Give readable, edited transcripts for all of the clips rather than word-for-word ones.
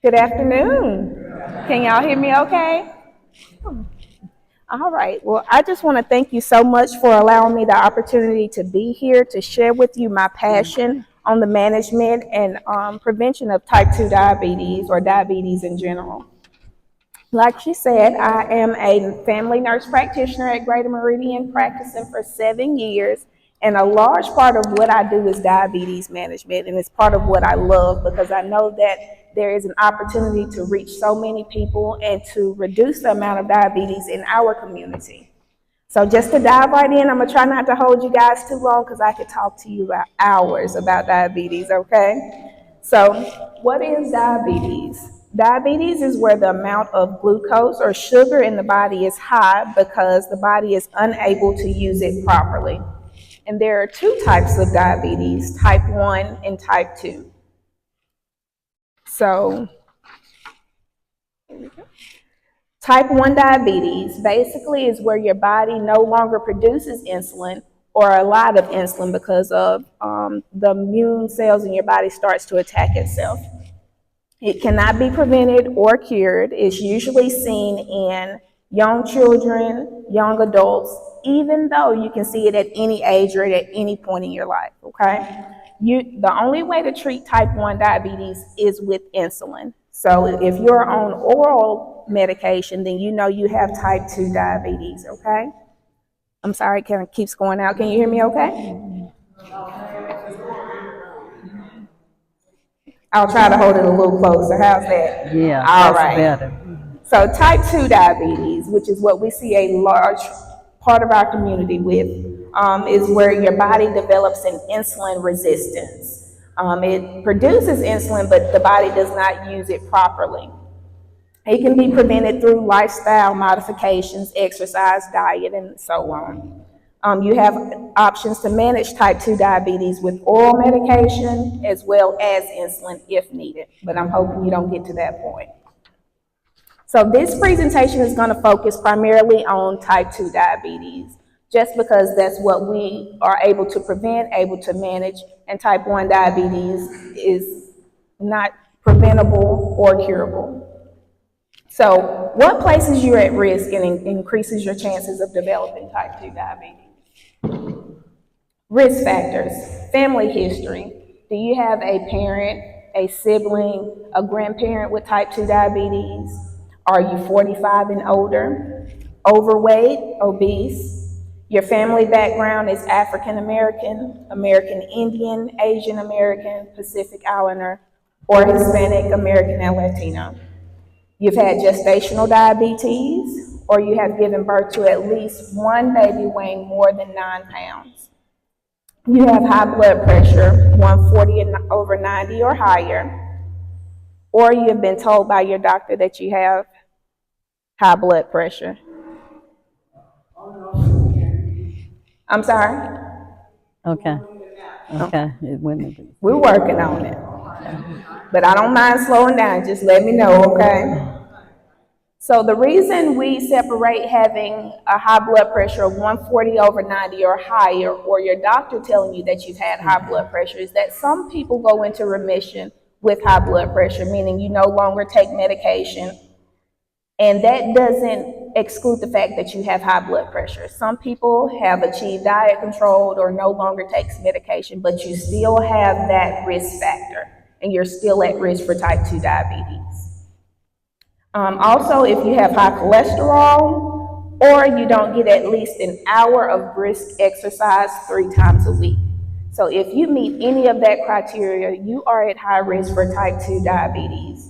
Good afternoon. Can y'all hear me okay? All right. Well, I just want to thank you so much for allowing me the opportunity to be here to share with you my passion on the management and prevention of type 2 diabetes or diabetes in general. Like she said, I am a family nurse practitioner at Greater Meridian, practicing for 7 years. And a large part of what I do is diabetes management. And it's part of what I love because I know that there is an opportunity to reach so many people and to reduce the amount of diabetes in our community. So just to dive right in, I'm going to try not to hold you guys too long because I could talk to you about hours about diabetes, okay? So what is diabetes? Diabetes is where the amount of glucose or sugar in the body is high because the body is unable to use it properly. And there are two types of diabetes, type 1 and type 2. So type 1 diabetes basically is where your body no longer produces insulin or a lot of insulin because of the immune cells in your body starts to attack itself. It cannot be prevented or cured. It's usually seen in young children, young adults, even though you can see it at any age or at any point in your life, okay? The only way to treat type 1 diabetes is with insulin. So if you're on oral medication, then you know you have type 2 diabetes, okay? I'm sorry, it kind of keeps going out. Can you hear me okay? I'll try to hold it a little closer. How's that? Yeah, All that's right. better. So type 2 diabetes, which is what we see a large part of our community with, is where your body develops an insulin resistance. It produces insulin, but the body does not use it properly. It can be prevented through lifestyle modifications, exercise, diet, and so on. You have options to manage type 2 diabetes with oral medication as well as insulin if needed, but I'm hoping you don't get to that point. So this presentation is going to focus primarily on type 2 diabetes, just because that's what we are able to prevent, able to manage, and type 1 diabetes is not preventable or curable. So what places you at risk and increases your chances of developing type 2 diabetes? Risk factors, family history. Do you have a parent, a sibling, a grandparent with type 2 diabetes? Are you 45 and older? Overweight, obese? Your family background is African American, American Indian, Asian American, Pacific Islander, or Hispanic American and Latino. You've had gestational diabetes, or you have given birth to at least one baby weighing more than 9 pounds. You have high blood pressure, 140 and over 90 or higher, or you have been told by your doctor that you have high blood pressure. I'm sorry? Okay. Okay. We're working on it. But I don't mind slowing down. Just let me know, okay? So the reason we separate having a high blood pressure of 140 over 90 or higher, or your doctor telling you that you've had high blood pressure, is that some people go into remission with high blood pressure, meaning you no longer take medication. And that doesn't exclude the fact that you have high blood pressure. Some people have achieved diet control or no longer takes medication, but you still have that risk factor, and you're still at risk for type 2 diabetes. Also, if you have high cholesterol, or you don't get at least an hour of brisk exercise 3 times a week. So if you meet any of that criteria, you are at high risk for type 2 diabetes.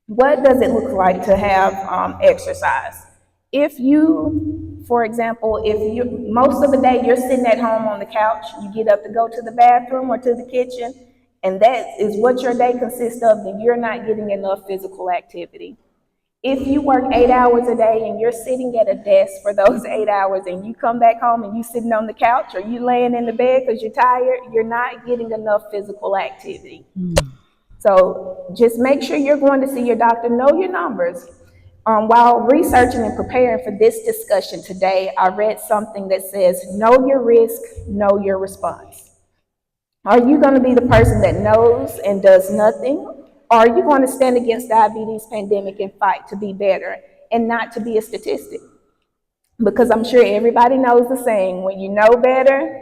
What does it look like to have exercise? If you, for example, most of the day you're sitting at home on the couch, you get up to go to the bathroom or to the kitchen, and that is what your day consists of, then you're not getting enough physical activity. If you work 8 hours a day and you're sitting at a desk for those 8 hours and you come back home and you sitting on the couch or you laying in the bed because you're tired, you're not getting enough physical activity. So just make sure you're going to see your doctor, know your numbers. While researching and preparing for this discussion today, I read something that says, know your risk, know your response. Are you going to be the person that knows and does nothing? Are you going to stand against diabetes pandemic and fight to be better and not to be a statistic? Because I'm sure everybody knows the saying, when you know better,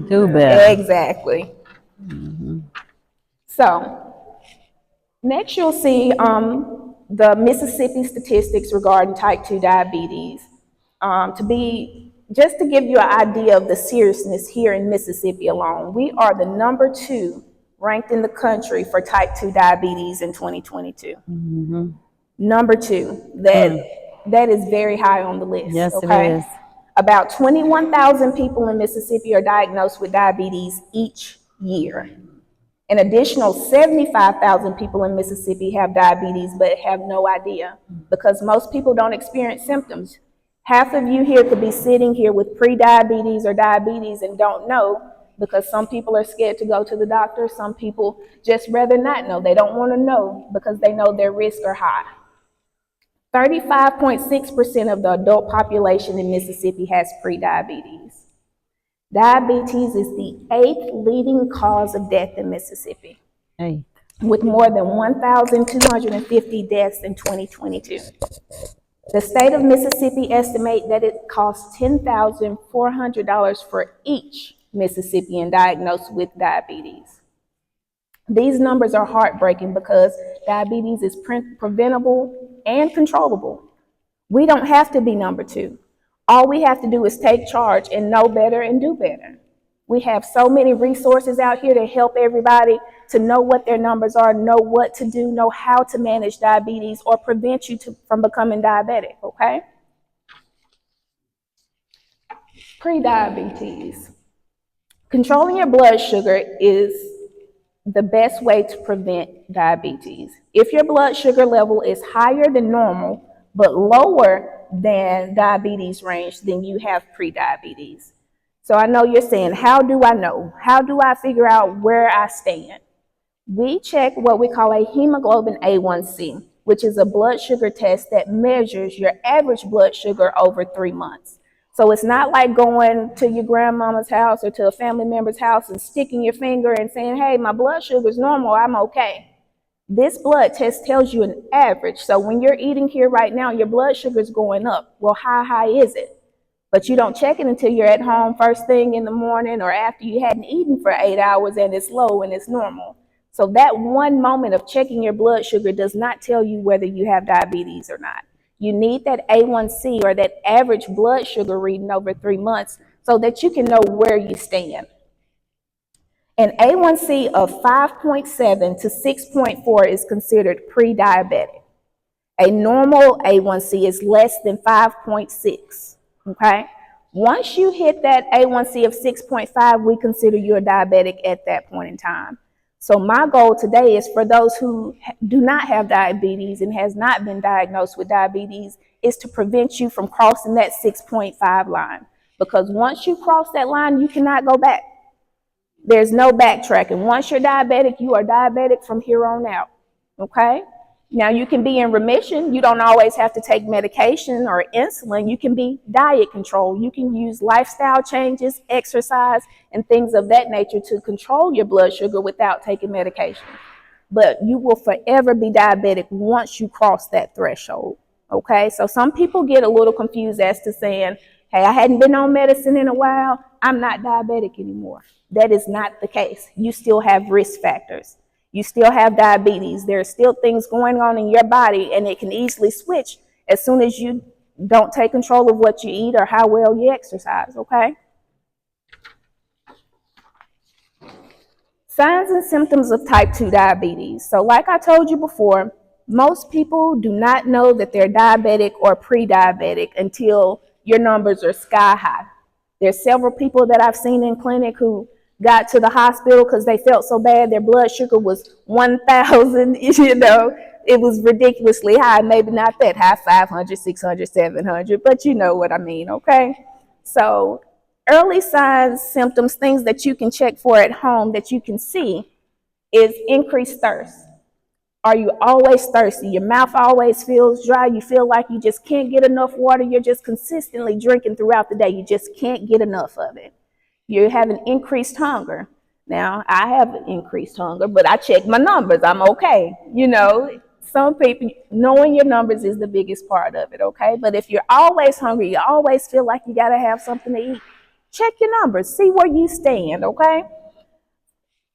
Do better. exactly. So next you'll see the Mississippi statistics regarding type 2 diabetes. Just to give you an idea of the seriousness here in Mississippi alone, we are the number 2 ranked in the country for type 2 diabetes in 2022. Number 2. That is very high on the list. Yes, okay? it is. About 21,000 people in Mississippi are diagnosed with diabetes each year. An additional 75,000 people in Mississippi have diabetes but have no idea, because most people don't experience symptoms. Half of you here could be sitting here with pre-diabetes or diabetes and don't know, because some people are scared to go to the doctor. Some people just rather not know. They don't want to know because they know their risks are high. 35.6% of the adult population in Mississippi has pre-diabetes. Diabetes is the 8th leading cause of death in Mississippi, Hey. with more than 1,250 deaths in 2022. The state of Mississippi estimates that it costs $10,400 for each Mississippian diagnosed with diabetes. These numbers are heartbreaking because diabetes is preventable and controllable. We don't have to be number 2. All we have to do is take charge and know better and do better. We have so many resources out here to help everybody to know what their numbers are, know what to do, know how to manage diabetes or prevent you from becoming diabetic, okay? Pre-diabetes. Controlling your blood sugar is the best way to prevent diabetes. If your blood sugar level is higher than normal but lower than diabetes range, then you have pre-diabetes. So I know you're saying, how do I know? How do I figure out where I stand? We check what we call a hemoglobin A1C, which is a blood sugar test that measures your average blood sugar over 3 months. So it's not like going to your grandmama's house or to a family member's house and sticking your finger and saying, hey, my blood sugar is normal, I'm okay. This blood test tells you an average. So when you're eating here right now, your blood sugar is going up. Well, how high is it? But you don't check it until you're at home first thing in the morning or after you hadn't eaten for 8 hours and it's low and it's normal. So that one moment of checking your blood sugar does not tell you whether you have diabetes or not. You need that A1C or that average blood sugar reading over 3 months so that you can know where you stand. An A1C of 5.7 to 6.4 is considered pre-diabetic. A normal A1C is less than 5.6, okay? Once you hit that A1C of 6.5, we consider you a diabetic at that point in time. So my goal today is for those who do not have diabetes and has not been diagnosed with diabetes is to prevent you from crossing that 6.5 line. Because once you cross that line, you cannot go back. There's no backtracking. Once you're diabetic, you are diabetic from here on out, okay? Now, you can be in remission. You don't always have to take medication or insulin. You can be diet control. You can use lifestyle changes, exercise, and things of that nature to control your blood sugar without taking medication. But you will forever be diabetic once you cross that threshold, okay? So some people get a little confused as to saying, hey, I hadn't been on medicine in a while, I'm not diabetic anymore. That is not the case. You still have risk factors. You still have diabetes. There are still things going on in your body, and it can easily switch as soon as you don't take control of what you eat or how well you exercise, okay? Signs and symptoms of type 2 diabetes. So like I told you before, most people do not know that they're diabetic or pre-diabetic until your numbers are sky high. There's several people that I've seen in clinic who got to the hospital because they felt so bad their blood sugar was 1,000, it was ridiculously high. Maybe not that high, 500, 600, 700, but you know what I mean, okay? So early signs, symptoms, things that you can check for at home that you can see is increased thirst. Are you always thirsty? Your mouth always feels dry. You feel like you just can't get enough water. You're just consistently drinking throughout the day. You just can't get enough of it. You have an increased hunger. Now, I have increased hunger, but I check my numbers. I'm okay. Some people, knowing your numbers is the biggest part of it, okay? But if you're always hungry, you always feel like you got to have something to eat, check your numbers. See where you stand, okay?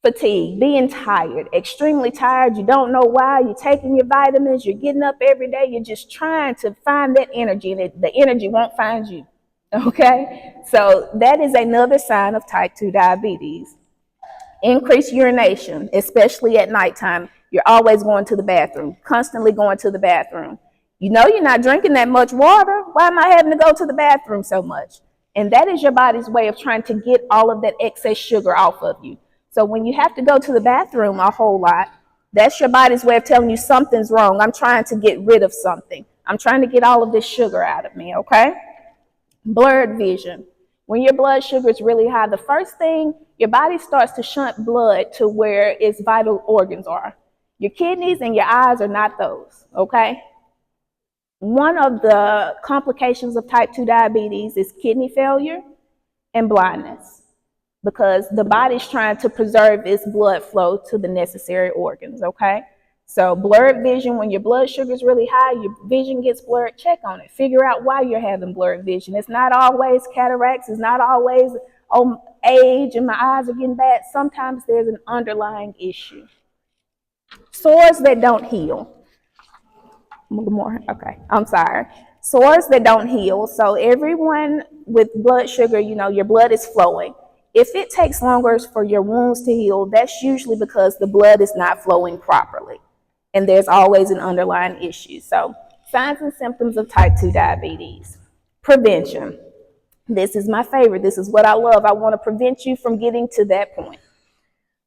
Fatigue, being tired, extremely tired. You don't know why. You're taking your vitamins. You're getting up every day. You're just trying to find that energy, and the energy won't find you, okay? So that is another sign of type 2 diabetes. Increased urination, especially at nighttime. You're always going to the bathroom, constantly going to the bathroom. You know you're not drinking that much water. Why am I having to go to the bathroom so much? And that is your body's way of trying to get all of that excess sugar off of you. So when you have to go to the bathroom a whole lot, that's your body's way of telling you something's wrong. I'm trying to get rid of something. I'm trying to get all of this sugar out of me, okay? Blurred vision. When your blood sugar is really high, the first thing, your body starts to shunt blood to where its vital organs are. Your kidneys and your eyes are not those, okay? One of the complications of type 2 diabetes is kidney failure and blindness, because the body's trying to preserve its blood flow to the necessary organs, okay? So blurred vision, when your blood sugar is really high, your vision gets blurred, check on it. Figure out why you're having blurred vision. It's not always cataracts. It's not always age and my eyes are getting bad. Sometimes there's an underlying issue. Sores that don't heal. More, okay, I'm sorry. Sores that don't heal. So everyone with blood sugar, your blood is flowing. If it takes longer for your wounds to heal, that's usually because the blood is not flowing properly. And there's always an underlying issue. So signs and symptoms of type 2 diabetes. Prevention. This is my favorite. This is what I love. I want to prevent you from getting to that point.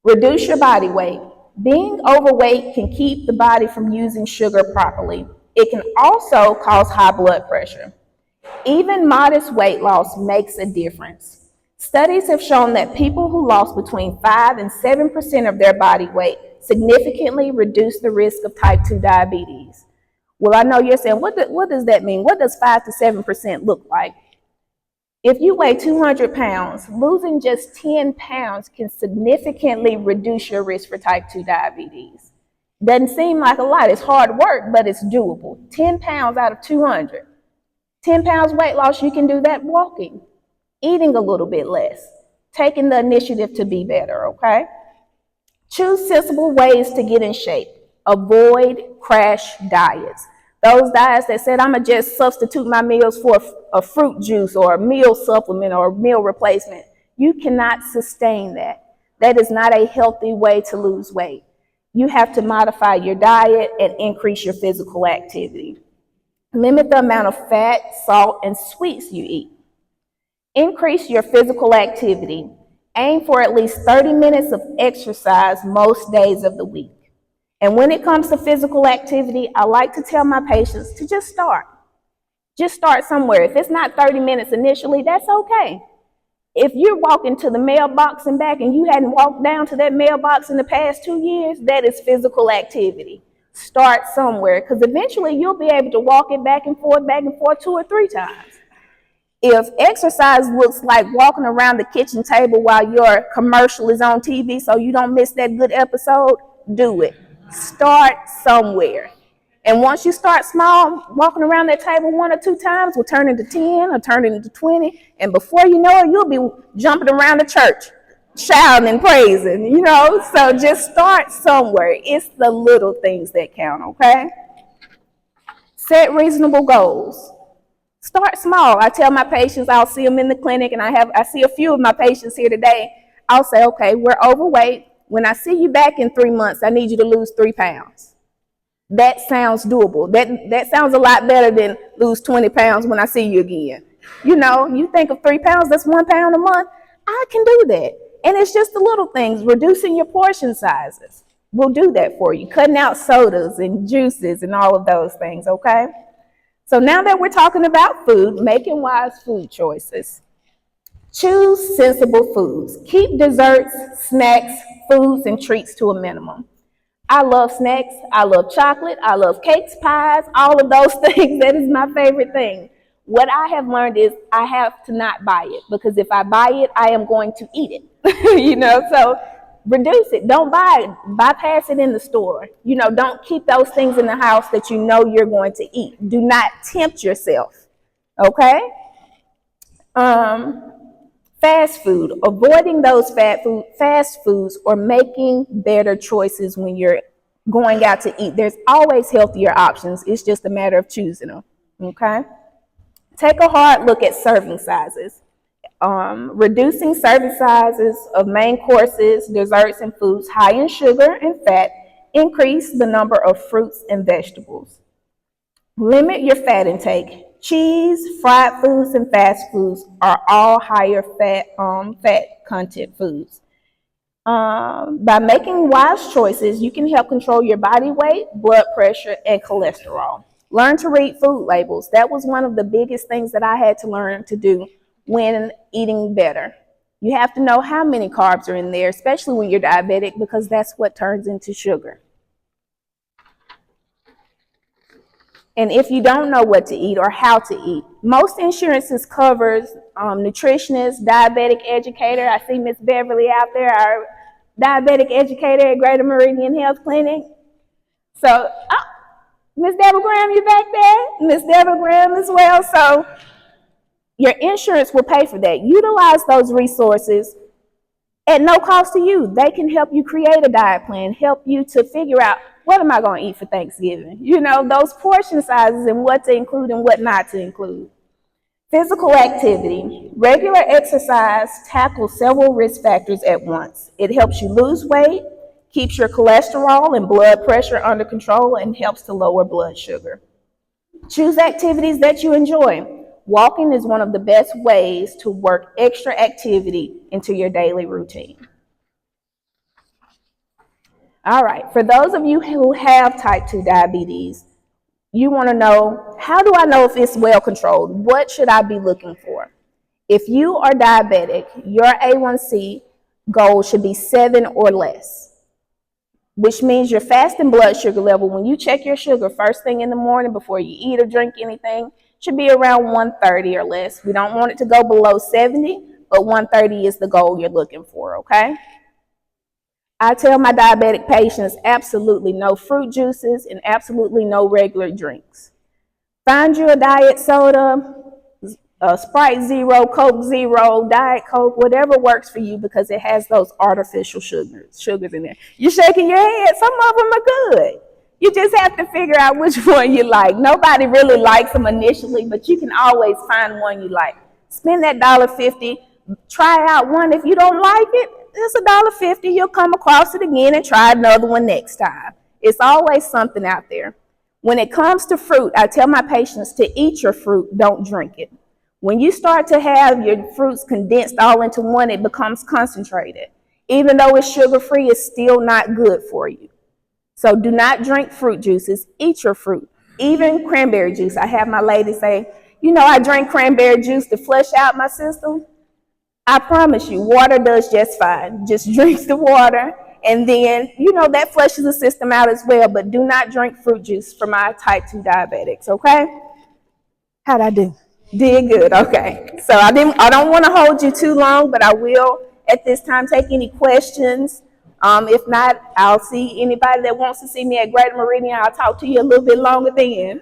Reduce your body weight. Being overweight can keep the body from using sugar properly. It can also cause high blood pressure. Even modest weight loss makes a difference. Studies have shown that people who lost between 5 and 7% of their body weight significantly reduce the risk of type 2 diabetes. Well, I know you're saying, what does that mean? What does 5 to 7% look like? If you weigh 200 pounds, losing just 10 pounds can significantly reduce your risk for type 2 diabetes. Doesn't seem like a lot. It's hard work, but it's doable. 10 pounds out of 200. 10 pounds weight loss, you can do that walking, eating a little bit less, taking the initiative to be better, okay? Choose sensible ways to get in shape. Avoid crash diets. Those diets that said, I'm going to just substitute my meals for a fruit juice or a meal supplement or a meal replacement. You cannot sustain that. That is not a healthy way to lose weight. You have to modify your diet and increase your physical activity. Limit the amount of fat, salt, and sweets you eat. Increase your physical activity. Aim for at least 30 minutes of exercise most days of the week. And when it comes to physical activity, I like to tell my patients to just start. Just start somewhere. If it's not 30 minutes initially, that's okay. If you're walking to the mailbox and back and you hadn't walked down to that mailbox in the past 2 years, that is physical activity. Start somewhere, because eventually you'll be able to walk it back and forth 2 or 3 times. If exercise looks like walking around the kitchen table while your commercial is on TV so you don't miss that good episode, do it. Start somewhere. And once you start small, walking around that table 1 or 2 times will turn into 10 or turn into 20. And before you know it, you'll be jumping around the church, shouting and praising, So just start somewhere. It's the little things that count, okay? Set reasonable goals. Start small. I tell my patients, I'll see them in the clinic, and I see a few of my patients here today. I'll say, okay, we're overweight. When I see you back in 3 months, I need you to lose 3 pounds. That sounds doable. That sounds a lot better than lose 20 pounds when I see you again. You think of 3 pounds, that's 1 pound a month. I can do that. And it's just the little things. Reducing your portion sizes will do that for you. Cutting out sodas and juices and all of those things, okay? So now that we're talking about food, making wise food choices. Choose sensible foods. Keep desserts, snacks, foods, and treats to a minimum. I love snacks. I love chocolate. I love cakes, pies, all of those things. That is my favorite thing. What I have learned is I have to not buy it, because if I buy it, I am going to eat it. So reduce it. Don't buy it. Bypass it in the store. Don't keep those things in the house that you're going to eat. Do not tempt yourself. Okay? Fast food. Avoiding those fast foods or making better choices when you're going out to eat. There's always healthier options. It's just a matter of choosing them. Okay? Take a hard look at serving sizes. Reducing serving sizes of main courses, desserts, and foods high in sugar and fat. Increase the number of fruits and vegetables. Limit your fat intake. Cheese, fried foods, and fast foods are all higher fat content foods. By making wise choices, you can help control your body weight, blood pressure, and cholesterol. Learn to read food labels. That was one of the biggest things that I had to learn to do when eating better. You have to know how many carbs are in there, especially when you're diabetic, because that's what turns into sugar. And if you don't know what to eat or how to eat, most insurances covers nutritionist, diabetic educator. I see Miss Beverly out there, our diabetic educator at Greater Meridian Health Clinic. So, Miss Deborah Graham, you back there? Miss Deborah Graham as well. So your insurance will pay for that. Utilize those resources at no cost to you. They can help you create a diet plan, help you to figure out, what am I going to eat for Thanksgiving? Those portion sizes and what to include and what not to include. Physical activity. Regular exercise tackles several risk factors at once. It helps you lose weight, keeps your cholesterol and blood pressure under control, and helps to lower blood sugar. Choose activities that you enjoy. Walking is one of the best ways to work extra activity into your daily routine. All right, for those of you who have type 2 diabetes, you want to know, how do I know if it's well controlled? What should I be looking for? If you are diabetic, your A1C goal should be 7 or less, which means your fasting blood sugar level, when you check your sugar first thing in the morning before you eat or drink anything, should be around 130 or less. We don't want it to go below 70, but 130 is the goal you're looking for, okay? I tell my diabetic patients absolutely no fruit juices and absolutely no regular drinks. Find you a diet soda, a Sprite Zero, Coke Zero, Diet Coke, whatever works for you, because it has those artificial sugars in there. You're shaking your head. Some of them are good. You just have to figure out which one you like. Nobody really likes them initially, but you can always find one you like. Spend that $1.50. Try out one. If you don't like it, it's $1.50. You'll come across it again and try another one next time. It's always something out there. When it comes to fruit, I tell my patients to eat your fruit, don't drink it. When you start to have your fruits condensed all into one, it becomes concentrated. Even though it's sugar-free, it's still not good for you. So do not drink fruit juices. Eat your fruit. Even cranberry juice. I have my lady say, I drink cranberry juice to flush out my system. I promise you, water does just fine. Just drink the water, and then, that flushes the system out as well. But do not drink fruit juice for my type 2 diabetics, okay? How'd I do? Did good, okay. So I don't want to hold you too long, but I will at this time take any questions. If not, I'll see anybody that wants to see me at Greater Meridian. I'll talk to you a little bit longer then.